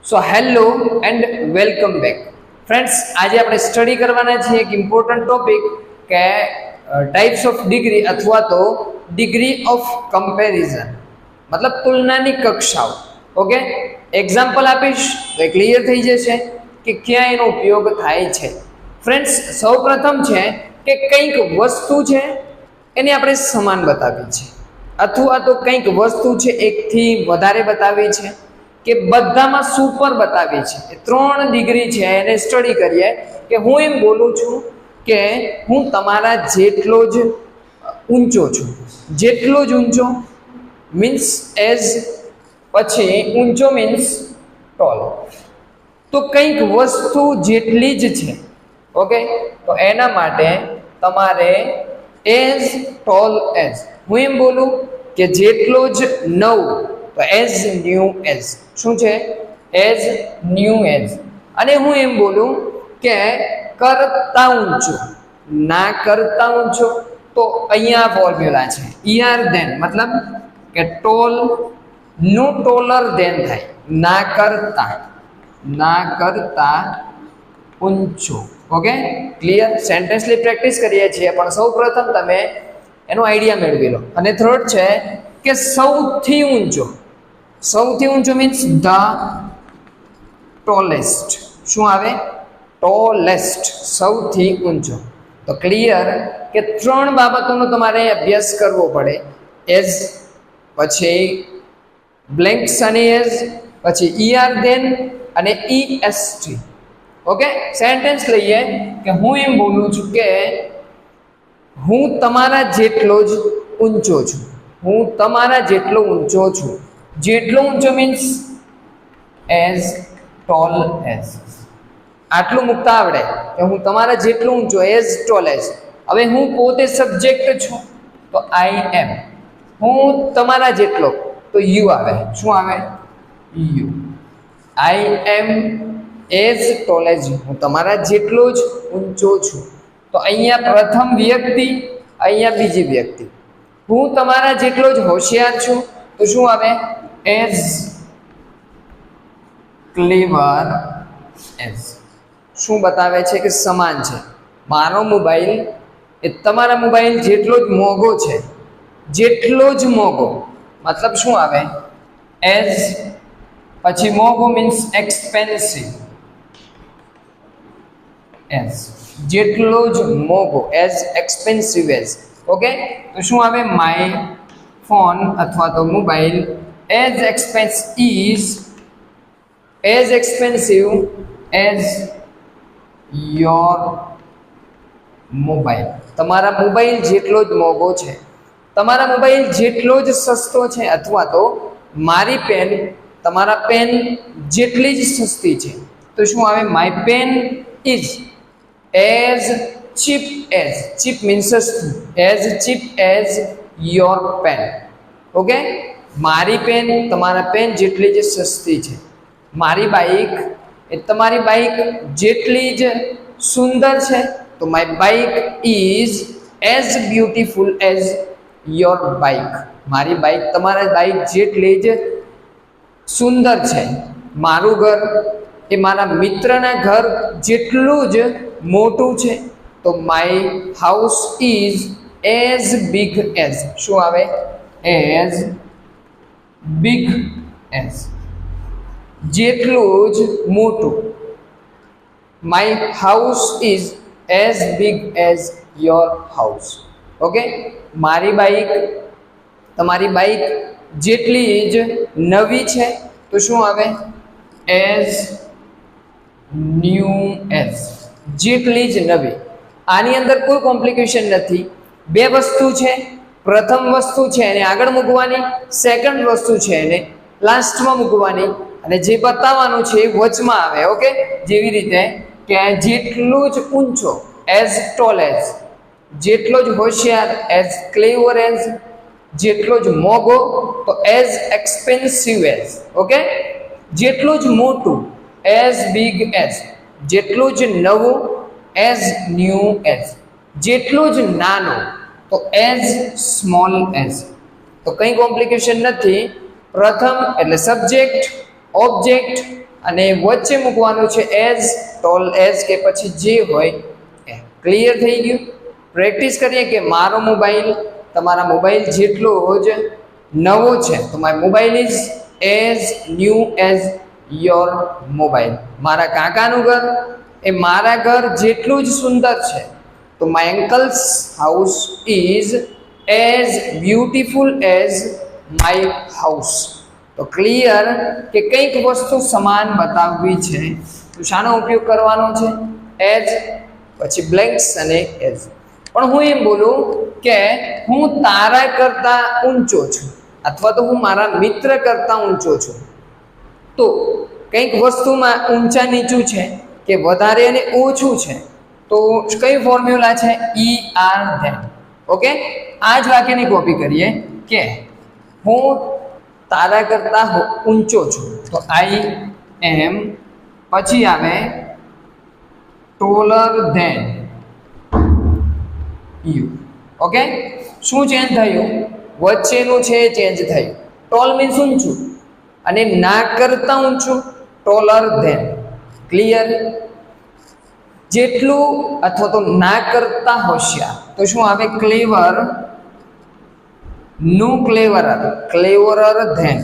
So hello and welcome back friends, આજે આપણે study કરવાના છીએ એક ઇમ્પોર્ટન્ટ ટોપિક કે ટાઈપ્સ ઓફ ડિગ્રી અથવા તો ડિગ્રી ઓફ કમ્પેરિઝન, મતલબ તુલનાની કક્ષાઓ. ઓકે, એક્ઝામ્પલ આપીશ તો એ ક્લિયર થઈ જશે કે ક્યાં એનો ઉપયોગ થાય છે. ફ્રેન્ડ્સ, સૌપ્રથમ છે કે કંઈક વસ્તુ છે એને આપણે સમાન બતાવી છે, અથવા તો કંઈક વસ્તુ છે એકથી વધારે બતાવી છે કે બધામાં સુપર બતાવી છે. એ 3 ડિગ્રી છે, એને સ્ટડી કરીએ કે હું એમ બોલું છું કે હું તમારા જેટલો જ ઊંચો છું. જેટલો જ ઊંચો મીન્સ એઝ, પછી ઊંચો મીન્સ ટોલ. તો કંઈક વસ્તુ જેટલી જ છે, ઓકે, તો એના માટે તમારે એઝ, ટોલ, એઝ. હું એમ બોલું કે જેટલો જ નવ, તો એઝ, ન્યૂ, એઝ. શું છે? As, new, as. અને હું એમ બોલું કે કરતા ઊંચો, ના કરતા ઊંચો, તો અહીંયા ફોર્મ્યુલા છે ઈઆર ધેન, મતલબ કે ટોલ નું ટોલર ધેન થાય, ના કરતા ઊંચો. Okay, clear? સેન્ટેન્સની પ્રેક્ટિસ કરીએ છીએ, પણ સૌ પ્રથમ તમે એનો આઈડિયા મેળવી લો. અને થર્ડ છે કે સૌથી ઊંચો. સૌથી ઊંચો મીન્સ ધ ટોલેસ્ટ. શું આવે? ટોલેસ્ટ, સૌથી ઊંચો. તો ક્લિયર કે 3 બાબતોનો તમારે અભ્યાસ કરવો પડે. એઝ, પછી બ્લેન્ક સની એઝ, પછી ઈઆર ધેન અને ઈએસટી. ઓકે, સેન્ટેન્સ લઈએ કે હું એમ બોલું છું કે હું તમારા જેટલો જ ઊંચો છું. હું તમારા જેટલો ઊંચો છું. જેટલો ઊંચો મીન્સ એઝ, ટોલ, એઝ. આટલું મૂકતા આવડે કે હું તમારા જેટલો ઊંચો, એઝ, ટોલ, એઝ. હવે હું પોતે સબ્જેક્ટ છું તો આઈ એમ. હું તમારા જેટલો, તો યુ આવે. શું આવે? You. I am as tall as you. હું તમારા જેટલો જ ઊંચો છું. તો અહીંયા પ્રથમ વ્યક્તિ, અહીંયા બીજી વ્યક્તિ. હું તમારા જેટલો જ હોશિયાર છું, તો શું આવે? એઝ ક્લેવર એઝ. શું બતાવે છે કે સમાન છે. મારો મોબાઈલ એ તમારા મોબાઈલ જેટલો જ મોંઘો છે. જેટલો જ મોંઘો મતલબ શું આવે? એઝ, પછી મોંઘો મીન્સ એક્સપેન્સિવ, એઝ. જેટલો જ મોંઘો, એઝ એક્સપેન્સિવ એઝ. ઓકે, તો શું આવે? માય ફોન અથવા તો mobile as expensive as your mobile. તમારા મોબાઈલ જેટલો જ મોંઘો છે, તમારા મોબાઈલ જેટલો જ સસ્તો છે, અથવા તો મારી પેન તમારા પેન જેટલી જ સસ્તી છે. તો શું આવે? My pen is as cheap as, cheap means સસ્તું, as cheap as your pen. Okay, મારી પેન તમારા પેન જેટલી જ સસ્તી છે. મારી બાઇક એ તમારી બાઇક જેટલી જ સુંદર છે, તો my bike is as beautiful as your bike. મારી બાઇક તમારા બાઇક જેટલી જ સુંદર છે. મારું ઘર એ મારા મિત્રના ઘર જેટલું જ મોટું છે, તો my house is as big as. શું આવે? As big as. જેટલું જ મોટું. My house is as big as your house. Okay, મારી બાઇક તમારી બાઇક જેટલી જ નવી છે, તો શું આવે? As new as. જેટલી જ નવી. આની અંદર કોઈ કોમ્પ્લિકેશન નથી. 2 વસ્તુ છે. પ્રથમ વસ્તુ છે એને આગળ મૂકવાની, સેકન્ડ વસ્તુ છે એને લાસ્ટમાં મૂકવાની, અને જે બતાવવાનું છે એ વચમાં આવે. ઓકે, જેવી રીતે કે જેટલું જ ઊંચો એઝ ટોલ એઝ, જેટલો જ હોશિયાર એઝ ક્લેવર એઝ, જેટલો જ મોંઘો તો એઝ એક્સપેન્સિવ એઝ. ઓકે, જેટલું જ મોટું એઝ બિગ એઝ, જેટલું જ નવું એઝ ન્યૂ એઝ, જેટલું જ નાનું તો એઝ સ્મોલ એઝ. તો કંઈ કોમ્પ્લિકેશન નથી. પ્રથમ એટલે સબ્જેક્ટ, ઓબ્જેક્ટ, અને વચ્ચે મૂકવાનું છે એઝ ટોલ એઝ કે પછી જે હોય એ. ક્લિયર થઈ ગયું? પ્રેક્ટિસ કરીએ કે મારો મોબાઈલ તમારા મોબાઈલ જેટલો જ નવો છે, તો my mobile is as new as your mobile. મારા કાકાનું ઘર એ મારા ઘર જેટલું જ સુંદર છે, તો my uncle's house is as beautiful as my house. તો ક્લિયર કે કંઈક વસ્તુ સમાન બતાવવી છે તો શાનો ઉપયોગ કરવાનો છે? એઝ, પછી બ્લેન્ક્સ અને એઝ. પણ હું એમ બોલું કે હું તારા કરતાં ઊંચો છું અથવા તો હું મારા મિત્ર કરતાં ઊંચો છું, તો કંઈક વસ્તુમાં ઊંચા નીચું છે કે વધારે અને ઓછું છે, તો કઈ ફોર્મ્યુલા છે? ઈ આર ધેન. ઓકે, આ જ વાક્યની કોપી કરીએ કે હું તારા કરતાં ઊંચો છું, તો આઈ એમ, પછી આવે ટોલર ધેન યુ. ઓકે, શું ચેન્જ થયું? વચ્ચેનું છે ચેન્જ થયું. ટોલ મીન્સ ઊંચું અને ના કરતા ઊંચું, ટોલર ધેન. ક્લિયર? જેટલું અથવા તો ના કરતા હોશિયાર, તો શું આવે? ક્લેવર નું ક્લેવરર, ક્લેવરર ધેન.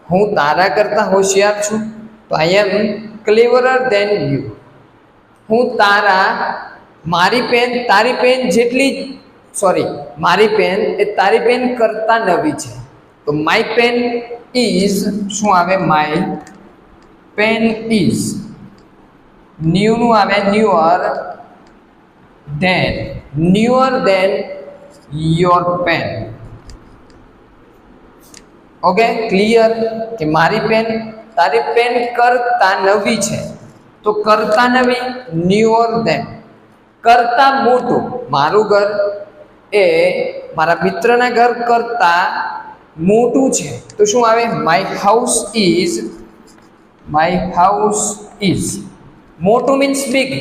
હું તારા કરતા હોશિયાર છું, તો આઈ એમ ક્લેવરર ધેન યુ. હું મારી પેન તારી પેન જેટલી, મારી પેન એ તારી પેન કરતા નવી છે, તો માય પેન ઇઝ શું આવે? માય પેન ઇઝ ન્યુ નું આવે newer than your pen. Okay, clear કે મારી પેન તારી પેન કરતા નવી છે, તો કરતા નવી ન્યુઅર ધેન. કરતા મોટું, મારું ઘર એ મારા મિત્રના ઘર કરતા મોટું છે, તો શું આવે? My house is. મોટું મીન્સ બિગ,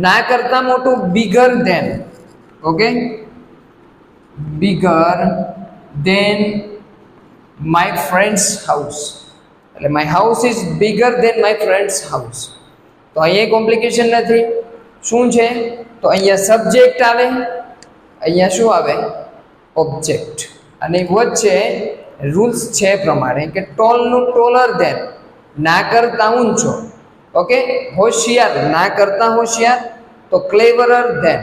ના કરતા મોટું bigger than. Okay, bigger than my friends house. એટલે my house is bigger than my friends house. તો અહીંયા કોમ્પ્લિકેશન નથી. શું છે? તો અહીંયા સબ્જેક્ટ આવે, અહીંયા શું આવે? ઓબ્જેક્ટ. અને વચ્ચે રૂલ્સ છે પ્રમાણે કે ટોલનું ટોલર ધેન, ના કરતા ઊંચો. ઓકે, હોશિયાર, ના કરતા હોશિયાર, તો ક્લેવરર ધેન.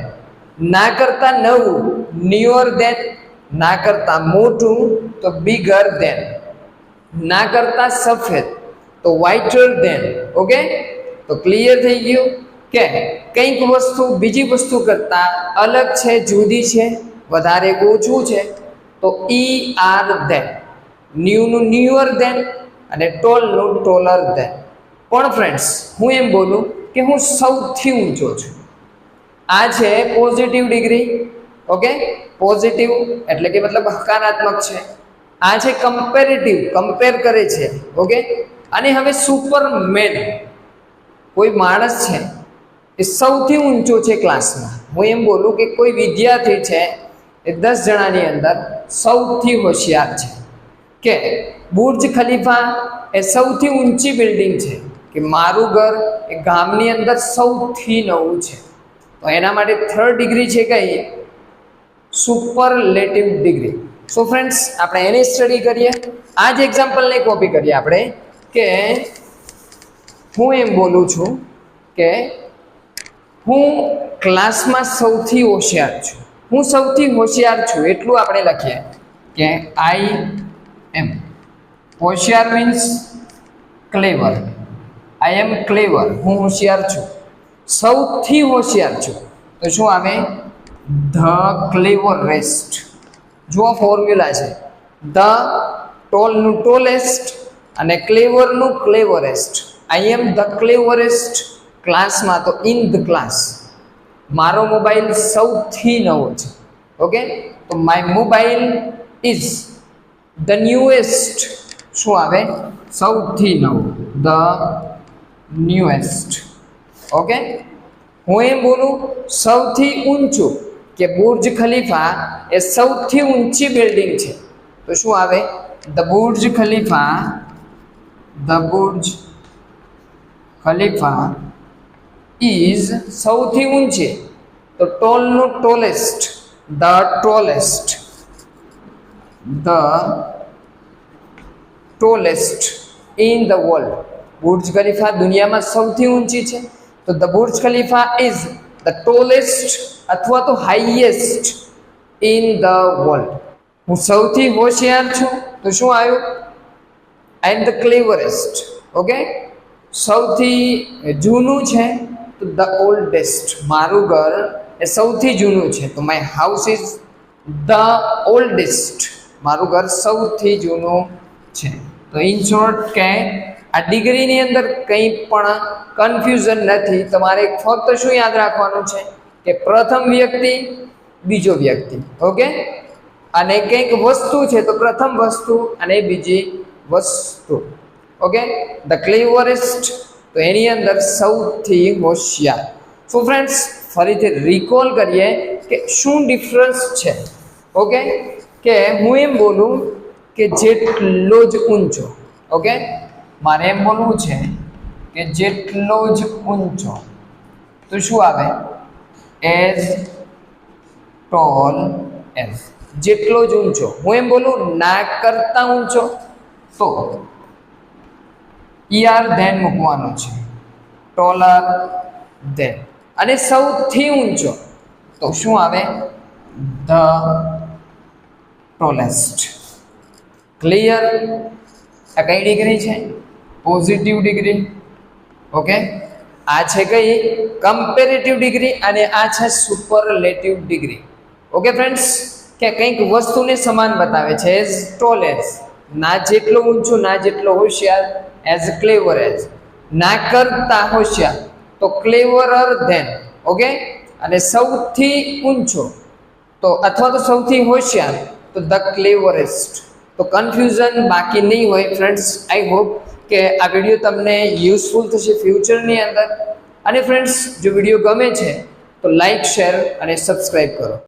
ના કરતા નવું, ન્યુઅર ધેન. ના કરતા મોટું, તો બિગર ધેન. ના કરતા સફેદ, તો વ્હાઇટર ધેન. ઓકે, તો ક્લિયર થઈ ગયું કે કંઈક વસ્તુ બીજી વસ્તુ કરતાં અલગ છે, જુદી છે, વધારે ઓછું છે, તો ઈ આર ધેન. ન્યૂનું ન્યુઅર ધેન અને ટોલનું ટોલર ધેન. પણ ફ્રેન્ડ્સ, હું એમ બોલું કે હું સૌથી ઊંચો છું. આ છે પોઝિટિવ ડિગ્રી. ઓકે, પોઝિટિવ એટલે કે મતલબ હકારાત્મક છે. આ છે કમ્પેરેટિવ, કમ્પેર કરે છે. ઓકે, અને હવે સુપરમેન, કોઈ માણસ છે એ સૌથી ઊંચો છે ક્લાસમાં. હું એમ બોલું કે કોઈ વિદ્યાર્થી છે એ 10 જણાની અંદર સૌથી હોશિયાર છે. કે બુર્જ ખલીફા એ સૌથી ઊંચી બિલ્ડિંગ છે, કે મારું ઘર એ ગામની અંદર સૌથી નવું છે. તો એના માટે થર્ડ ડિગ્રી છે કઈ? Superlative degree. સો ફ્રેન્ડ્સ, આપણે એની સ્ટડી કરીએ. આ જ એક્ઝામ્પલને કોપી કરીએ આપણે કે હું એમ બોલું છું કે હું ક્લાસમાં સૌથી હોશિયાર છું. હું સૌથી હોશિયાર છું એટલું આપણે લખીએ કે આઈ એમ. હોશિયાર મીન્સ ક્લેવર. આઈ એમ ક્લેવર, હું હોશિયાર છું. સૌથી હોશિયાર છું, તો શું આવે? The cleverest. જુઓ ફોર્મ્યુલા છે, ધ ટોલનું ટોલેસ્ટ અને ક્લેવરનું cleverest. I am the cleverest ક્લાસમાં, તો ઇન ધ ક્લાસ. મારો મોબાઈલ સૌથી નવો છે. ઓકે, તો my mobile is the newest. શું આવે? સૌથી નવું, ધ ન્યુએસ્ટ. ઓકે, હું એમ બોલું સૌથી ઊંચું, કે બુર્જ ખલીફા એ સૌથી ઊંચી બિલ્ડિંગ છે, તો શું આવે? The Burj Khalifa the Burj Khalifa is સૌથી ઊંચી, તો ટોલનું tallest, the tallest, the tallest in the world. Burj Khalifa દુનિયામાં સૌથી ઊંચી છે, તો the Burj Khalifa is the tallest અથવા તો હાઈએસ્ટ ઇન ધ વર્લ્ડ. હું સૌથી હોશિયાર છું, તો શું આવ્યું? આઈ એમ ધ ક્લેવરેસ્ટ. ઓકે, સૌથી જૂનું છે તો ધ ઓલ્ડેસ્ટ. મારું ઘર એ સૌથી જૂનું છે, તો my house is the oldest. મારું ઘર સૌથી જૂનું છે. તો ઇન શોર્ટ કે આ ડિગ્રીની અંદર કંઈ પણ કન્ફ્યુઝન નથી. તમારે ફક્ત શું યાદ રાખવાનું છે કે પ્રથમ વ્યક્તિ, બીજો વ્યક્તિ. ઓકે, અને કંઈક વસ્તુ છે તો પ્રથમ વસ્તુ અને બીજી વસ્તુ. ઓકે, ધ ક્લેવરેસ્ટ, તો એની અંદર સૌથી હોશિયાર. સો ફ્રેન્ડ્સ, ફરીથી રિકોલ કરીએ કે શું ડિફરન્સ છે. ઓકે, કે હું એમ બોલું કે જેટલો જ ઊંચો. ઓકે, મારે એમ બોલવું છે કે જેટલો જ ઊંચો, તો શું આવે? As tall as. જેટલો જ ઊંચો. હું એમ બોલું ના કરતા ઊંચો, તો ધેન મૂકવાનું છે, ટોલર ધેન. અને સૌથી ઊંચો, તો શું આવે? The tallest. ક્લિયર? આ કઈ ડિગ્રી છે? Positive degree. ઓકે, આ છે કઈ? કમ્પેરેટિવ ડિગ્રી, અને આ છે સુપરલેટિવ ડિગ્રી. ઓકે ફ્રેન્ડ્સ, કે કંઈક વસ્તુને સમાન બતાવે છે. એઝ ટોલ એઝ, ના જેટલો ઊંચો, ના જેટલો હોશિયાર. એઝ ક્લેવર એઝ, ના કરતા હોશિયાર, તો ક્લેવરર ધેન. ઓકે, અને સૌથી ઊંચો તો અથવા તો સૌથી હોશિયાર, તો ધ ક્લેવરેસ્ટ. તો કન્ફ્યુઝન બાકી નહીં હોય ફ્રેન્ડ્સ. આઈ હોપ કે આ વિડીયો તમને યુઝફુલ થશે ફ્યુચરની અંદર. અને ફ્રેન્ડ્સ, જો વિડીયો ગમે છે તો લાઈક, શેર અને સબસ્ક્રાઈબ કરો.